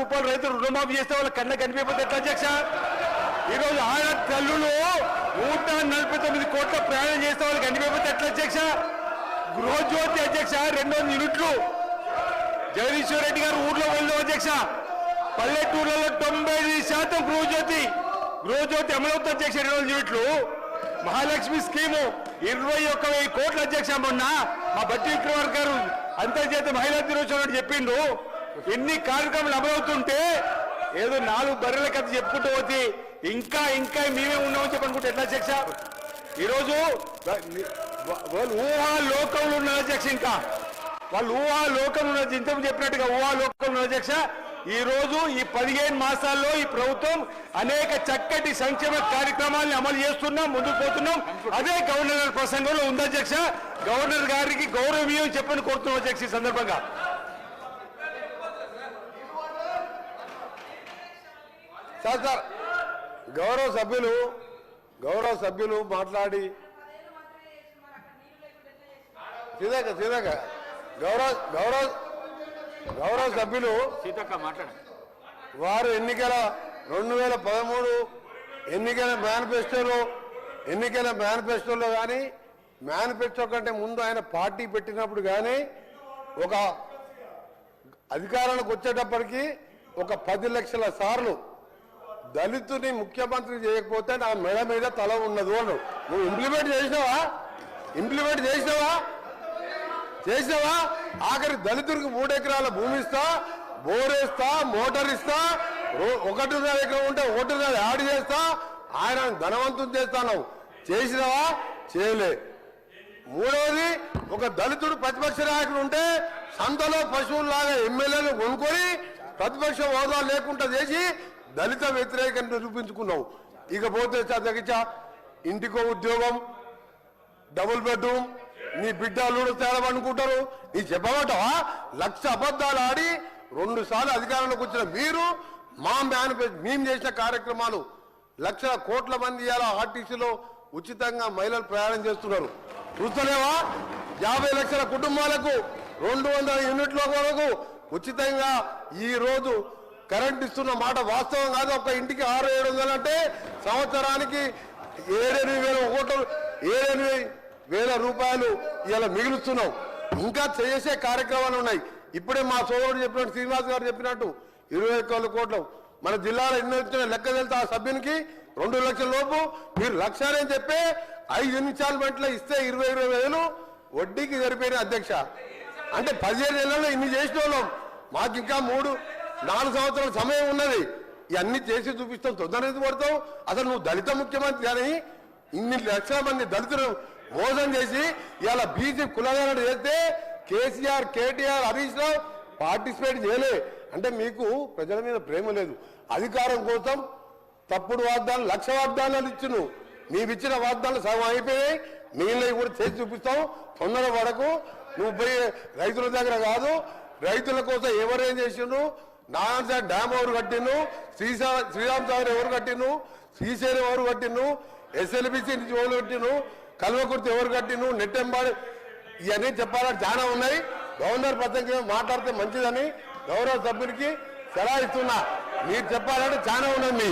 రూపాయలు రైతులు రుణమాఫీ చేస్తే వాళ్ళ కన్న కనిపించకపోతే ఎట్లా అధ్యక్ష? ఈరోజు ఆడ తల్లులు 149 కోట్ల ప్రయాణం చేస్తే వాళ్ళకి కనిపించకపోతే ఎట్లా అధ్యక్ష? గృహజ్యోతి అధ్యక్ష 200 యూనిట్లు జగదీశ్వర్ రెడ్డి గారు ఊర్లో వెళ్ళాం అధ్యక్ష. పల్లెటూర్లలో 95% గృహజ్యోతి అమలవుతుంది అధ్యక్ష. 200 యూనిట్లు. మహాలక్ష్మి స్కీము 21,000 కోట్ల అధ్యక్ష. మొన్న మా బట్టి విక్రమార్క గారు అంతర్జాతీయ మహిళా దినోత్సవం చెప్పిండు. ఎన్ని కార్యక్రమాలు అమలవుతుంటే ఏదో 4 బర్రెల కథ చెప్పుకుంటూ పోతే ఇంకా మేమే ఉన్నామని చెప్పనుకుంటే ఎట్లా అధ్యక్ష? ఈరోజు వాళ్ళు ఊహాలోకంలో ఉన్నారు అధ్యక్ష. ఇంకా వాళ్ళు ఊహాలోకంలో ఉన్నారు. ఇంతకు చెప్పినట్టుగా ఊహాలోకంలో ఉన్నారు అధ్యక్ష. ఈ రోజు ఈ 15 మాసాల్లో ఈ ప్రభుత్వం అనేక చక్కటి సంక్షేమ కార్యక్రమాలను అమలు చేస్తున్నాం, ముందుకు పోతున్నాం. అదే గవర్నర్ గారి ప్రసంగంలో ఉంది అధ్యక్ష. గవర్నర్ గారికి గౌరవీయం చెప్పని కోరుతున్నాం అధ్యక్ష. ఈ సందర్భంగా సార్ గౌరవ సభ్యులు మాట్లాడి సీదాక గౌరవ సభ్యులు వారు 2013 ఎన్నికల మేనిఫెస్టోలో కానీ మేనిఫెస్టో కంటే ముందు ఆయన పార్టీ పెట్టినప్పుడు కానీ ఒక అధికారానికి వచ్చేటప్పటికి ఒక 10 లక్షల సార్లు దళితుని ముఖ్యమంత్రి చేయకపోతే నా మెడ మీద తల ఉన్నది అను. నువ్వు ఇంప్లిమెంట్ చేసినావా? ఆఖరి దళితుడికి 3 ఎకరాల భూమి ఇస్తా, బోరేస్తా, మోటార్ ఇస్తా, 1.5 ఎకరం ఉంటే 1.5 యాడ్ చేస్తా, ఆయన ధనవంతుని చేస్తాను. చేసినావా? చేయలే. మూడవది, ఒక దళితుడు ప్రతిపక్ష నాయకుడు ఉంటే సంతలో పశువుల్లాగా ఎమ్మెల్యేలు కొనుక్కొని ప్రతిపక్ష హోదా లేకుండా చేసి దళిత వ్యతిరేకంగా నిరూపించుకున్నావు. ఇకపోతే తగ్గించా ఇంటికో ఉద్యోగం, డబుల్ బెడ్రూమ్, నీ బిడ్డలు తేడమనుకుంటారు. నీ చెప్పబడ్డావా? 1,00,000 అబద్ధాలు ఆడి 2 సార్లు అధికారంలోకి వచ్చిన మీరు మేము చేసిన కార్యక్రమాలు 1,00,000 కోట్ల మంది ఇవాళ ఆర్టీసీలో ఉచితంగా మహిళలు ప్రయాణం చేస్తున్నారు. చూస్తలేవా? 50 లక్షల కుటుంబాలకు 200 యూనిట్ల వరకు ఉచితంగా ఈ రోజు కరెంట్ ఇస్తున్న మాట వాస్తవం కాదు. ఒక ఇంటికి 600-700 అంటే సంవత్సరానికి 7,000 రూపాయలు ఇలా మిగులుస్తున్నాం. ఇంకా చేసే కార్యక్రమాలు ఉన్నాయి. ఇప్పుడే మా సోదరుడు చెప్పినట్టు, శ్రీనివాస్ గారు చెప్పినట్టు 21 కోట్లు మన జిల్లాలో ఎన్ని వచ్చిన లెక్క వెళ్తే ఆ సభ్యునికి 2 లక్షల లోపు మీరు 1,00,000 అని చెప్పి 5 ఇన్స్టాల్మెంట్లో ఇస్తే 20,000 వడ్డీకి సరిపోయిన అధ్యక్ష. అంటే 15 ఏళ్లలో ఇన్ని చేసిన వాళ్ళం. మాకు ఇంకా 3-4 సంవత్సరాల సమయం ఉన్నది. ఇవన్నీ చేసి చూపిస్తాం. తొందరగా పడతావు. అసలు నువ్వు దళిత ముఖ్యమంత్రి కానీ ఇన్ని లక్షల మంది దళితులు మోసం చేసి ఇలా బీసీ కులగణన చేస్తే కేసీఆర్, కేటీఆర్, హరీష్ రావు పార్టిసిపేట్ చేయలే. అంటే మీకు ప్రజల మీద ప్రేమ లేదు. అధికారం కోసం తప్పుడు వాగ్దానాలు 1,00,000 వాగ్దానాలు ఇచ్చును. నీవిచ్చిన వాగ్దానాలు సగం అయిపోయాయి. మిగిలినవి కూడా చేసి చూపిస్తాం. తొందర పడకు. నువ్వు పోయి రైతుల దగ్గర కాదు, రైతుల కోసం ఎవరేం చేసిండ్రు, నారాయణ డ్యామ్ ఎవరు కట్టిండు, శ్రీరామ్ సాగర్ ఎవరు కట్టిండు, శ్రీశైలం ఎవరు కట్టిండు, ఎస్ఎల్బిసి నుంచి ఎవరు కట్టిండు, కల్వకుర్తి ఎవరు కట్టిండు, నెట్టెంబాడు, ఇవన్నీ చెప్పాలని చాలా ఉన్నాయి. గవర్నర్ ప్రసంగం మాట్లాడితే మంచిదని గౌరవ సభ్యునికి సలహా ఇస్తున్నా. మీరు చెప్పాలంటే చాలా ఉన్నది.